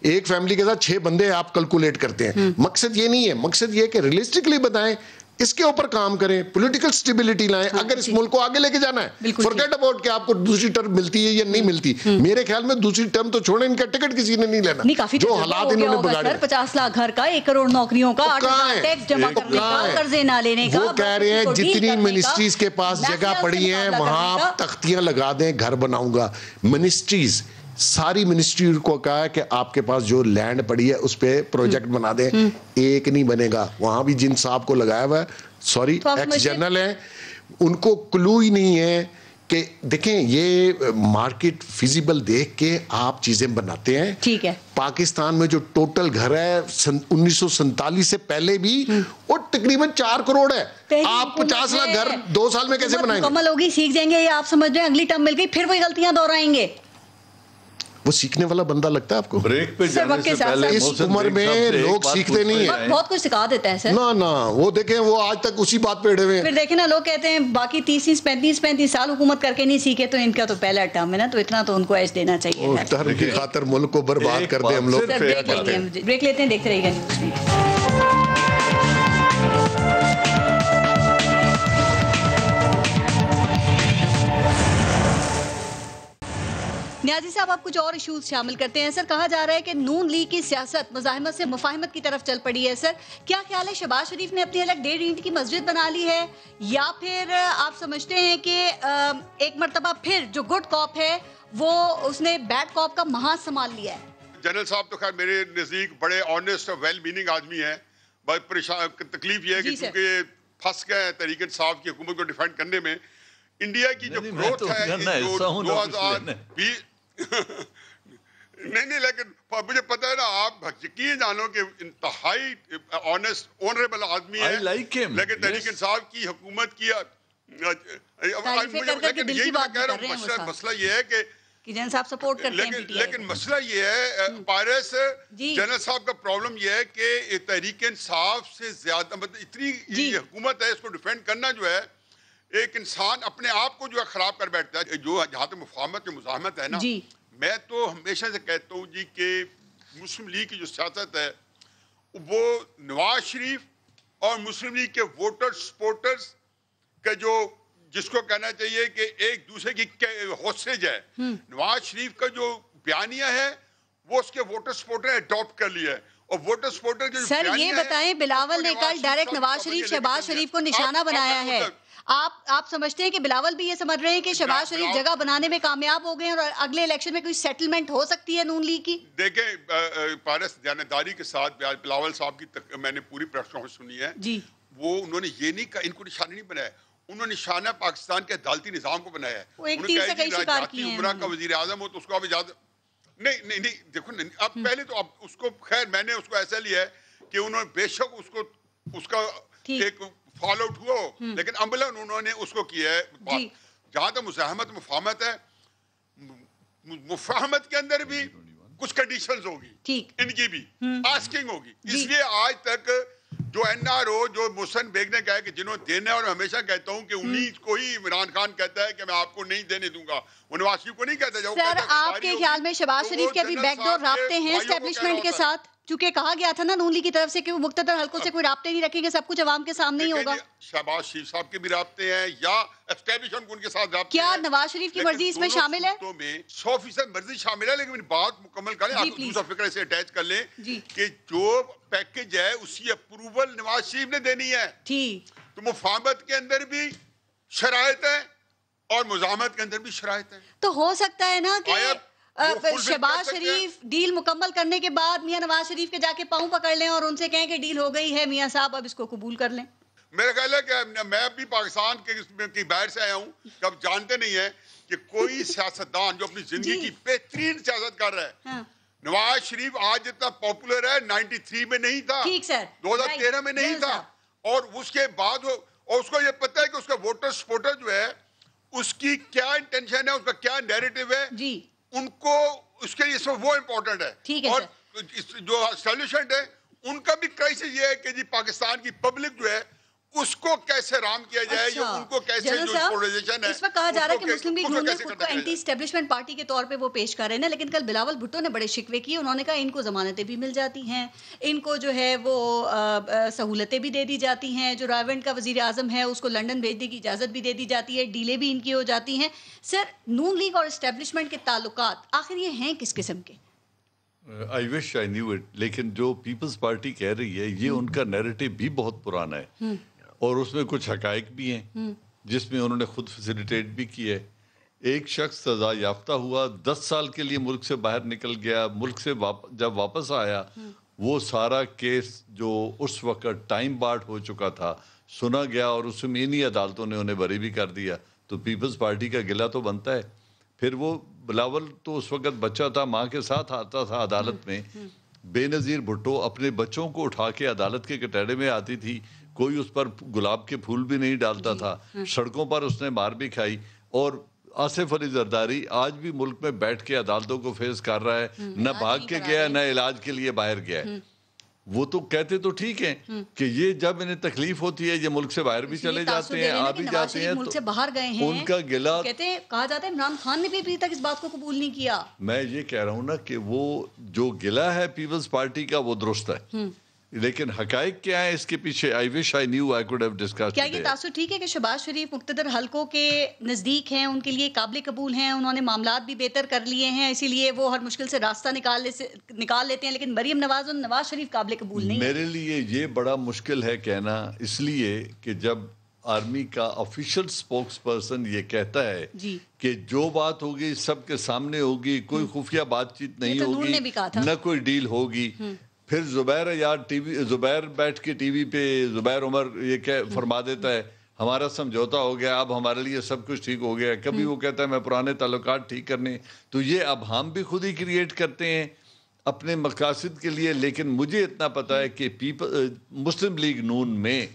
ایک فیملی کے ساتھ 6 بندے آپ کیلکولیٹ کرتے ہیں. مقصد یہ نہیں ہے، مقصد یہ کہ ریئلسٹکلی بتائیں اس کے اوپر کام کریں, پولیٹیکل سٹیبلٹی لائیں. اگر اس ملک کو آگے لے کے جانا ہے, فورگیٹ اباؤٹ کہ آپ کو دوسری ٹرم ملتی ہے یا نہیں ملتی. میرے خیال میں دوسری ٹرم تو چھوڑیں, ان کا ٹکٹ کسی نے نہیں لینا. جو حالات انہوں نے بگاڑے, 50 لاکھ گھر کا, 1 کروڑ نوکریوں کا, 8 لاکھ ٹیکس جمع کرنے کا, قرضے نہ لینے کا. وہ کہہ رہے ہیں جتنی منسٹریز کے پاس جگہ پڑی ہیں وہاں تختیاں لگا دیں, گھر بناؤں گا. منسٹریز, ساری منسٹری کو کہا ہے کہ آپ کے پاس جو لینڈ پڑی ہے اس پہ پروجیکٹ بنا دیں. ایک نہیں بنے گا. وہاں بھی جن صاحب کو لگایا ہوا ہے, سوری ایکس جنرل ہیں, ان کو کلو ہی نہیں ہے کہ دیکھیں یہ مارکیٹ فیزیبل دیکھ کے آپ چیزیں بناتے ہیں. ٹھیک ہے. پاکستان میں جو ٹوٹل گھر ہے 1947 سے پہلے بھی وہ تقریباً 4 کروڑ ہے. آپ 50 لاکھ گھر 2 سال میں کیسے بنائیں گے؟ مکمل ہوگی, سیکھ جائیں گے, یا آپ سمجھ رہے ہیں اگلی ٹرم مل گئی پھر وہی غلطیاں دہرائیں گے؟ وہ سیکھنے والا بندہ لگتا ہے آپ کو؟ بریک پہ جانے سے پہلے اس عمر میں لوگ سیکھتے نہیں ہیں. بہت کچھ سکھا دیتا ہے سر. نا وہ دیکھیں وہ آج تک اسی بات پہ اڑے ہوئے ہیں. پھر دیکھیں نا, لوگ کہتے ہیں باقی 35 سال حکومت کر کے نہیں سیکھے, تو ان کا تو پہلا ٹرم ہے نا, تو اتنا تو ان کو ایج دینا چاہیے. ٹرم کی خاطر ملک کو برباد کر دیں ہم لوگ. بریک لیتے ہیں, دیکھتے رہیے گا نیوز میں. نیازی صاحب, آپ کچھ اور ایشوز شامل کرتے ہیں. سر, کہا جا رہا ہے کہ نون لیگ کی سیاست مزاحمت سے مفاہمت کی طرف چل پڑی ہے. سر, کیا خیال ہے, شہباز شریف نے اپنی الگ 1.5 اینٹ کی مسجد بنا لی ہے, یا پھر آپ سمجھتے ہیں کہ ایک مرتبہ پھر جو گڈ کاپ ہے وہ اس نے بیڈ کاپ کا محاذ سنبھال لیا ہے؟ جنرل صاحب تو خیر میرے نزدیک بڑے آنیسٹ اور ویل میننگ آدمی ہیں. بہت تکلیف یہ ہے کہ کیونکہ یہ پھنس گئے ہیں تحریک انصاف کی حکومت کو ڈیفینڈ کرنے میں. انڈیا کی جو گروتھ ہے 2020 نہیں لیکن مجھے پتا ہے نا, آپ یقین جانو کہ انتہائی آنیسٹ آنریبل آدمی ہے, لیکن تحریک انصاف کی حکومت کی مسئلہ یہ ہے کہ جنرل صاحب سپورٹ کرتے ہیں, لیکن مسئلہ یہ ہے پارس, جنرل صاحب کا پرابلم یہ ہے کہ تحریک انصاف سے زیادہ مطلب اتنی حکومت ہے, اس کو ڈیفینڈ کرنا جو ہے, ایک انسان اپنے آپ کو جو ہے خراب کر بیٹھتا ہے. جو جہاں تک مفاہمت یا مزاحمت ہے نا, میں تو ہمیشہ سے کہتا ہوں جی کہ مسلم لیگ کی جو سیاست ہے وہ نواز شریف اور مسلم لیگ کے ووٹر سپورٹرز کا جو جس کو کہنا چاہیے کہ ایک دوسرے کی ہوسٹیج ہے. نواز شریف کا جو بیانیہ ہے وہ اس کے ووٹر سپورٹر نے اڈاپٹ کر لیا ہے. اور ووٹر سپورٹر جو سر یہ بتائیں, بلاول نے کل ڈائریکٹ نواز شریف شہباز شریف کو نشانہ بنایا ہے. آپ سمجھتے ہیں کہ بلاول بھی یہ سمجھ رہے ہیں کہ شہباز شریف جگہ بنانے میں کامیاب ہو گئے ہیں اور اگلے الیکشن میں کوئی سیٹلمنٹ ہو سکتی ہے نون لیگ کی؟ دیکھیں پارس, دیانتداری کے ساتھ بلاول صاحب کی میں نے پوری پریس کانفرنس سنی ہے. وہ انہوں نے یہ نہیں کہا, ان کو نشانہ نہیں بنایا, انہوں نے نشانہ پاکستان کے عدالتی نظام کو بنایا ہے. عمرہ کا وزیر اعظم ہو تو اس کو اب اجازت نہیں دیکھو, اب پہلے تو اب اس کو خیر میں نے اس کو ایسا لیا ہے کہ انہوں نے بے شک اس کا ایک فال آؤٹ ہوا ہو, لیکن عملاً انہوں نے اس کو کیا ہے. جہاں تک مزاحمت مفاہمت ہے, مفاہمت کے اندر بھی کچھ کنڈیشنز ہوگی, ان کی بھی آسکنگ ہوگی. اس لیے آج تک جو این آر او جو محسن بیگ نے کہا کہ جنہوں نے دینا ہے, اور ہمیشہ کہتا ہوں کہ انہیں کو ہی عمران خان کہتا ہے کہ میں آپ کو نہیں دینے دوں گا, وہ نواز شریف کو نہیں کہتا. سر, آپ کے خیال میں شہباز شریف کے ابھی بیک ڈور رابطے ہیں اسٹیبلشمنٹ کے ساتھ, چونکہ کہا گیا تھا نا نون لیگ کی طرف سے کہ وہ مقتدر حلقوں سے کوئی رابطے نہیں رکھیں گے, سب کچھ عوام کے سامنے ہی ہوگا. شہباز شریف صاحب کے بھی رابطے ہیں یا اسٹیبلشمنٹ ان کے ساتھ رابطے کیا نواز شریف کی مرضی اس میں شامل ہے؟ 100% مرضی شامل ہے, لیکن بات مکمل کریں, آپ دوسرا فکر سے اٹیچ کر لیں کہ جو پیکج ہے اس کی اپروول نواز شریف نے دینی ہے. تو مفاہمت کے اندر بھی شرائط ہے اور مزاحمت کے اندر بھی شرائط ہے. تو ہو سکتا ہے نا کہ شہباز شریف ڈیل مکمل کرنے کے بعد میاں نواز شریف کے جا کے پاؤں پکڑ لیں اور ان سے کہیں کہ ڈیل ہو گئی ہے میاں صاحب, اب اس کو قبول کر لیں. میرا خیال ہے کہ میں بھی پاکستان کی باہر سے آیا ہوں, کہ اب جانتے نہیں ہیں کہ کوئی سیاستدان جو اپنی زندگی کی بہترین سیاست کر رہا ہے, نواز شریف آج جتنا پاپولر ہے 93 میں نہیں تھا, 2013 میں نہیں تھا, اور اس کے بعد اور اس کو یہ پتہ ہے کہ اس کا ووٹر سپورٹر جو ہے اس کی کیا انٹینشن ہے, اس کا کیا نیریٹو ہے, ان کو اس کے لیے وہ امپورٹنٹ ہے. اور جو اسٹیبلشمنٹ ہے ان کا بھی کرائسس یہ ہے کہ جی پاکستان کی پبلک جو ہے اس کو کیسے رام کیا جائے یا ان کو کیسے جو پولرائزیشن ہے اس وقت کہا جا رہا ہے کہ مسلم لیگ نون خود کو اینٹی اسٹیبلشمنٹ پارٹی کے طور پہ وہ پیش کر رہے ہیں، لیکن کل بلاول بھٹو نے بڑے شکوے کیے. انہوں نے کہا ان کو ضمانتیں بھی مل جاتی ہیں، ان کو جو ہے وہ سہولتیں بھی دے دی جاتی ہیں، جو راولپنڈی کا وزیر اعظم ہے اس کو لنڈن بھیجنے کی اجازت بھی دے دی جاتی ہے، ڈیلے بھی ان کی ہو جاتی ہیں. سر نون لیگ اور اسٹیبلشمنٹ کے تعلقات آخر یہ ہیں کس قسم کے؟ I wish I knew it. لیکن جو پیپلز پارٹی کہہ رہی ہے یہ ان کا نیریٹو بھی بہت پرانا ہے اور اس میں کچھ حقائق بھی ہیں جس میں انہوں نے خود فیسیلیٹیٹ بھی کی ہے. ایک شخص سزا یافتہ ہوا، 10 سال کے لیے ملک سے باہر نکل گیا، ملک سے جب واپس آیا وہ سارا کیس جو اس وقت ٹائم بارڈ ہو چکا تھا سنا گیا اور اس میں انہی عدالتوں نے انہیں بری بھی کر دیا. تو پیپلز پارٹی کا گلہ تو بنتا ہے. پھر وہ بلاول تو اس وقت بچہ تھا، ماں کے ساتھ آتا تھا عدالت میں. بے نظیر بھٹو اپنے بچوں کو اٹھا کے عدالت کے کٹہرے میں آتی تھی، کوئی اس پر گلاب کے پھول بھی نہیں ڈالتا تھا. سڑکوں پر اس نے مار بھی کھائی. اور آصف علی زرداری آج بھی ملک میں بیٹھ کے عدالتوں کو فیس کر رہا ہے، نہ بھاگ کے گیا نہ علاج کے لیے باہر گیا ہے. وہ تو کہتے تو ٹھیک ہے کہ یہ جب انہیں تکلیف ہوتی ہے یہ ملک سے باہر بھی چلے جاتے ہیں، آ بھی جاتے ہیں، ملک سے باہر گئے ہیں. ان کا گلہ کہتے ہیں، کہا جاتا ہے عمران خان نے بھی ابھی تک اس بات کو قبول نہیں کیا. میں یہ کہہ رہا ہوں نا کہ وہ جو گلہ ہے پیپلز پارٹی کا وہ درست ہے، لیکن حقائق کیا ہے اس کے پیچھے؟ I wish I knew I could have discussed. کیا یہ تاثر ٹھیک ہے کہ شہباز شریف مقتدر حلقوں کے نزدیک ہیں، ان کے لیے قابل قبول ہیں، انہوں نے معاملات بھی بہتر کر لیے ہیں، اسی لیے وہ ہر مشکل سے راستہ نکال لیتے ہیں، لیکن مریم نواز اور نواز شریف قابل قبول نہیں؟ میرے لیے یہ بڑا مشکل ہے کہنا، اس لیے کہ جب آرمی کا آفیشل سپوکس پرسن یہ کہتا ہے کہ جو بات ہوگی سب کے سامنے ہوگی، کوئی خفیہ بات چیت نہیں ہوگی، نہ کوئی ڈیل ہوگی. پھر زبیر بیٹھ کے ٹی وی پہ زبیر عمر یہ فرما دیتا ہے ہمارا سمجھوتا ہو گیا، اب ہمارے لیے سب کچھ ٹھیک ہو گیا. کبھی وہ کہتا ہے میں پرانے تعلقات ٹھیک کرنے. تو یہ اب ہم بھی خود ہی کریٹ کرتے ہیں اپنے مقاصد کے لیے. لیکن مجھے اتنا پتا ہے کہ مسلم لیگ نون میں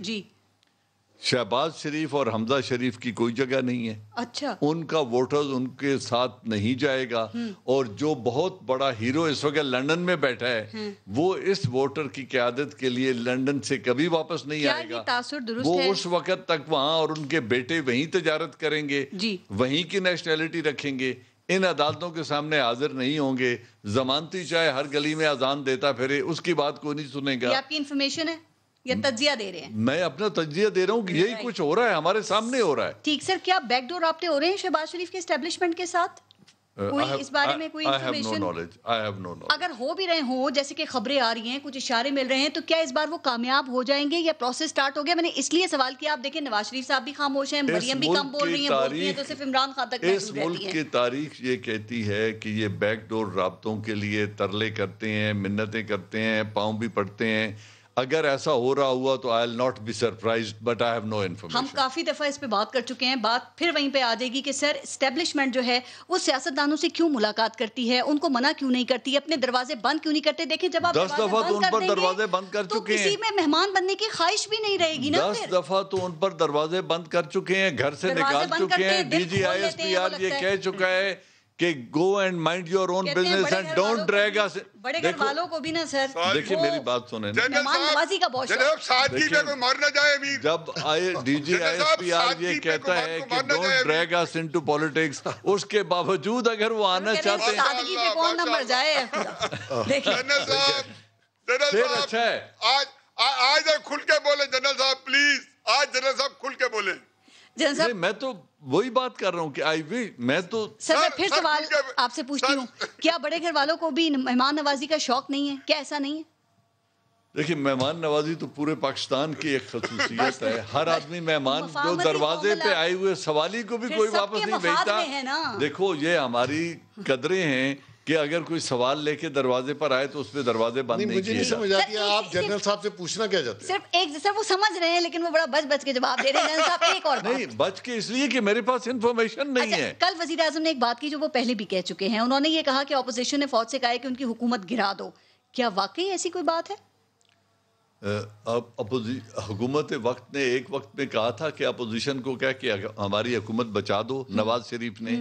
شہباز شریف اور حمزہ شریف کی کوئی جگہ نہیں ہے. اچھا، ان کا ووٹرز ان کے ساتھ نہیں جائے گا. اور جو بہت بڑا ہیرو اس وقت لنڈن میں بیٹھا ہے وہ اس ووٹر کی قیادت کے لیے لنڈن سے کبھی واپس نہیں آئے گا. وہ اس وقت تک وہاں اور ان کے بیٹے وہیں تجارت کریں گے، وہیں کی نیشنلٹی رکھیں گے، ان عدالتوں کے سامنے حاضر نہیں ہوں گے. ضمانتی چاہے ہر گلی میں اذان دیتا پھرے، اس کی بات کوئی نہیں سنے گا. یہ آپ کی انفارمیشن ہے یا تجزیہ دے رہے ہیں؟ میں اپنا تجزیہ دے رہا ہوں کہ یہی کچھ ہو رہا ہے، ہمارے سامنے ہو رہا ہے. ٹھیک سر، کیا بیک ڈور رابطے ہو رہے ہیں شہباز شریف کے اسٹیبلشمنٹ کے ساتھ؟ کوئی اس بارے میں کوئی انفارمیشن؟ اگر ہو بھی رہے ہوں، جیسے کہ خبریں آ رہی ہیں، کچھ اشارے مل رہے ہیں، تو کیا اس بار وہ کامیاب ہو جائیں گے یا پروسیس سٹارٹ ہو گیا؟ میں نے اس لیے سوال کیا، آپ دیکھیں نواز شریف صاحب بھی خاموش ہیں، مریم بھی کم بول رہی ہیں، بولتی ہیں تو صرف عمران خان تک محدود رہتی ہیں. اس ملک کی تاریخ یہ کہتی ہے کہ یہ بیک ڈور رابطوں کے لیے ترلے کرتے ہیں، منتیں کرتے ہیں، پاؤں بھی پڑتے ہیں. اگر ایسا ہو رہا ہوا تو I'll not be surprised, but I have no information. ہم کافی دفعہ اس پہ بات کر چکے ہیں. بات پھر وہیں پہ آ جائے گی کہ سر اسٹیبلشمنٹ جو ہے وہ سیاستدانوں سے کیوں ملاقات کرتی ہے، ان کو منع کیوں نہیں کرتی، اپنے دروازے بند کیوں نہیں کرتے؟ دیکھیں جب آپ 10 دفعہ تو ان پر دروازے بند کر چکے ہیں، تو کسی میں مہمان بننے کی خواہش بھی نہیں رہے گی نا. 10 دفعہ تو ان پر دروازے بند کر چکے ہیں، گھر سے نکال چکے ہیں. D G I S P R یہ کہہ چکا ہے کہ go and mind your own business and don't drag us. بڑے گھر والوں کو بھی نا سر، دیکھیں میری بات سنیں، مہمان نوازی کا بہت جناب سادگی میں کوئی مر نہ جائے امیر. جب D G I S P R یہ کہتا ہے کہ don't drag us into politics, اس کے باوجود اگر وہ آنا چاہتے ہیں سادگی پہ کون نہ مر جائے. جنرل صاحب پھر اچھا ہے آج کھل کے بولیں جنرل صاحب پلیز، آج جنرل صاحب کھل کے بولیں. میں تو وہی بات کر رہا ہوں کہ میں تو سر میں پھر سوال آپ سے پوچھتی ہوں، کیا بڑے گھر والوں کو بھی مہمان نوازی کا شوق نہیں ہے؟ کیا ایسا نہیں ہے؟ دیکھیں مہمان نوازی تو پورے پاکستان کی ایک خصوصیت ہے. ہر آدمی مہمان جو دروازے پہ آئے ہوئے سوالی کو بھی کوئی واپس نہیں بھیجتا. دیکھو یہ ہماری قدریں ہیں کہ اگر کوئی سوال لے کے دروازے پر آئے تو اس پہ دروازے بند نہیں کیے. مجھے نہیں سمجھ آتی ہے آپ جنرل صاحب سے پوچھنا کیا چاہتے ہیں؟ صرف ایک سر وہ سمجھ رہے ہیں لیکن وہ بڑا بچ کے جواب دے رہے ہیں. جنرل صاحب ایک اور نہیں بچ کے اس لیے کہ میرے پاس انفارمیشن نہیں ہے. کل وزیر اعظم نے ایک بات کی جو وہ پہلے بھی کہہ چکے ہیں. انہوں نے یہ کہا کہ اپوزیشن نے فوج سے کہا ہے کہ ان کی حکومت گرا دو. کیا واقعی ایسی کوئی بات ہے؟ حکومت وقت نے ایک وقت میں کہا تھا کہ اپوزیشن کو کہا کہ ہماری حکومت بچا دو. نواز شریف نے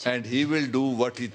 and he will do what he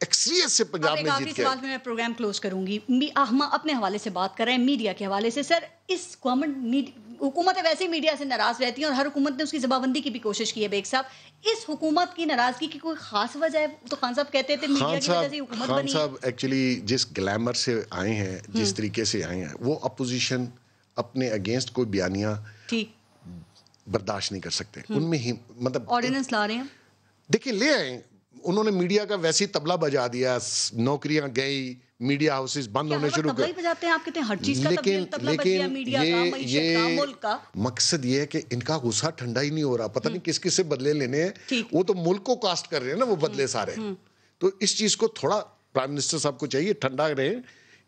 اکثریت سے پنجاب میں آخری جیت کے سوال میں پروگرام کلوز کروں گی. ہم اپنے حوالے سے بات کر رہے ہیں میڈیا کے حوالے سے. سر اس حکومتیں ویسے ہی میڈیا سے ناراض رہتی ہیں اور ہر حکومت نے اس کی زبانبندی کی بھی کوشش کی ہے. بیگ صاحب, اس حکومت کی ناراضگی کی کوئی خاص وجہ ہے؟ تو خان صاحب کہتے تھے میڈیا کی وجہ سے حکومت بنی. خان صاحب ایکچولی جس گلیمر سے آئے ہیں, جس طریقے سے آئے ہیں, وہ اپوزیشن اپنے اگینسٹ کوئی بیانیہ برداشت نہیں کر سکتے. ان میں ہی مطلب آرڈیننس لا رہے ہیں, دیکھیں لے آئے, انہوں نے میڈیا کا ویسی تبلا بجا دیا, نوکریاں گئی, میڈیا ہاؤسز بند ہونے شروع کر. لیکن مقصد یہ ہے کہ ان کا غصہ ٹھنڈا ہی نہیں ہو رہا, پتہ نہیں کس کس سے بدلے لینے ہیں. وہ تو ملک کو کاسٹ کر رہے ہیں نا وہ بدلے سارے. تو اس چیز کو تھوڑا پرائم منسٹر صاحب کو چاہیے ٹھنڈا رہے.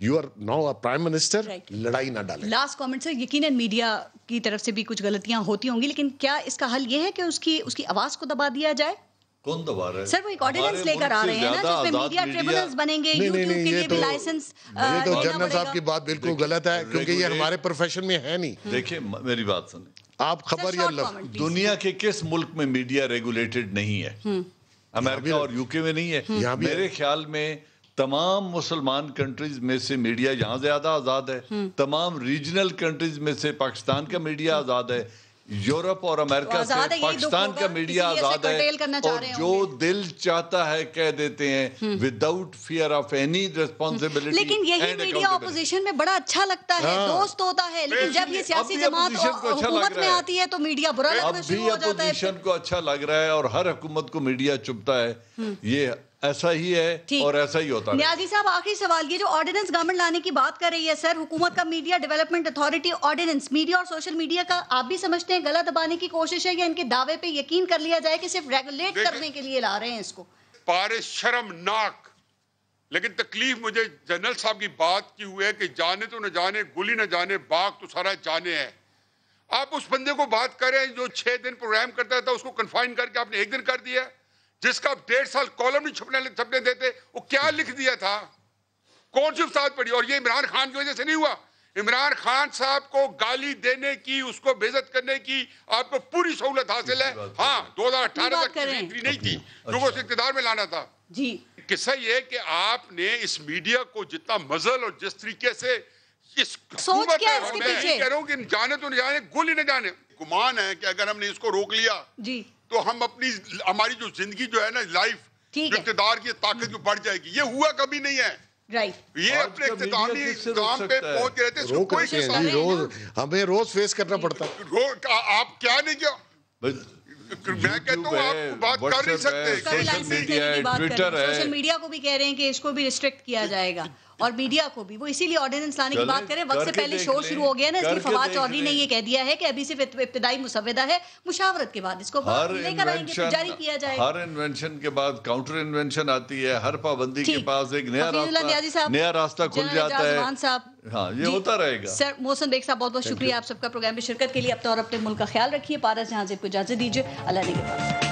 You are now a prime minister, لڑائی نہ ڈالیں. لاسٹ کامنٹ سر, یقیناً میڈیا کی طرف سے بھی کچھ غلطیاں ہوتی ہوں گی, لیکن کیا اس کا حل یہ ہے کہ اس کی آواز کو دبا دیا جائے؟ کون دبا رہا ہے سر؟ وہ ایک آرڈیننس لے کر آ رہے ہیں نا جس میں میڈیا ٹریبونلز بنیں گے, یوٹیوب کے لیے بھی لائسنس. یہ تو جنرل صاحب کی بات بالکل غلط ہے, کیونکہ یہ ہمارے پروفیشن میں ہے نہیں. دیکھیں میری بات سنیں, آپ خبر یا لفظ, دنیا کے کس ملک میں میڈیا ریگولیٹڈ نہیں ہے؟ امریکہ اور یو کے میں نہیں ہے. میرے خیال میں تمام مسلمان کنٹریز میں سے میڈیا یہاں زیادہ آزاد ہے, تمام ریجنل کنٹریز میں سے پاکستان کا میڈیا آزاد ہے, یورپ اور امریکہ سے پاکستان کا میڈیا آزاد ہے, اور جو دل چاہتا ہے کہہ دیتے ہیں without fear of any responsibility. لیکن یہی میڈیا اپوزیشن میں بڑا اچھا لگتا ہے, دوست ہوتا ہے, لیکن جب یہ سیاسی جماعت حکومت میں آتی ہے تو میڈیا برا لگنا شروع ہو جاتا ہے. اب بھی اپوزیشن کو اچھا لگ رہا ہے اور ہر حکومت کو میڈیا چبھتا ہے, یہ ایسا ہی ہے اور ایسا ہی ہوتا ہے. نیازی صاحب آخری سوال, یہ جو آرڈیننس گورنمنٹ لانے کی بات کر رہی ہے سر, حکومت کا media development authority ordinance, media اور سوشل میڈیا کا آپ بھی سمجھتے ہیں گلا دبانے کی کوشش ہے, یا ان کے دعوے پہ یقین کر لیا جائے کہ صرف ریگولیٹ کرنے کے لیے لا رہے ہیں اس کو؟ پارس شرمناک. لیکن تکلیف مجھے جنرل صاحب کی بات کی ہوئی ہے کہ جانے تو نہ جانے, گلی نہ جانے, باغ تو سارا جانے ہے. آپ اس بندے کو بات کریں جو 6 دن پروگرام کرتا تھا, اس کو کنفائن کر کے آپ نے 1 دن کر دیا, جس کا 1.5 سال کالم نہیں چھپنے دیتے. وہ کیا لکھ دیا تھا, کون سی استاد پڑھی؟ اور یہ عمران خان کی وجہ سے نہیں ہوا. عمران خان صاحب کو گالی دینے کی, اس کو بے عزت کرنے کی آپ کو پوری سہولت حاصل ہے. ہاں 2018 تک انٹری نہیں تھی کیونکہ اس اقتدار میں لانا تھا. جی قصہ یہ ہے کہ آپ نے اس میڈیا کو جتنا مزل اور جس طریقے سے اس حکومت میں کہہ رہا ہوں کہ جانے تو نہ جانے, گولی نہ جانے. گمان ہے کہ اگر ہم نے اس کو روک لیا جی تو ہم ہماری جو زندگی جو ہے نا, لائف اقتدار کی طاقت جو بڑھ جائے گی. یہ ہوا کبھی نہیں ہے. یہ اپنے اقتدامی اقتدام پہ پہنچ رہے تھے, ہمیں روز فیس کرنا پڑتا. آپ کیا نہیں کیا, میں کہتا ہوں آپ بات کر نہیں سکتے. سوشل میڈیا کو بھی کہہ رہے ہیں کہ اس کو بھی ریسٹرکٹ کیا جائے گا, اور میڈیا کو بھی. وہ اسی لیے آرڈیننس لانے کی بات کریں. وقت سے پہلے شور شروع ہو گیا نا, اس لیے فواد چودھری نے یہ کہہ دیا ہے کہ ابھی صرف ابتدائی مسودہ ہے, مشاورت کے بعد اس کو لے کر آئیں گے, جاری کیا جائے گا. ہر انوینشن کے بعد کاؤنٹر انوینشن آتی ہے, ہر پابندی کے پاس ایک نیا راستہ کھل جاتا ہے. ہاں یہ ہوتا رہے گا. سر محسن بیگ صاحب بہت بہت شکریہ آپ سب کا پروگرام میں شرکت کے لیے. اب تو اور اپنے ملک کا خیال رکھیے. پارس جہاں زیب کو اجازت دیجیے. اللہ نے کے پاس.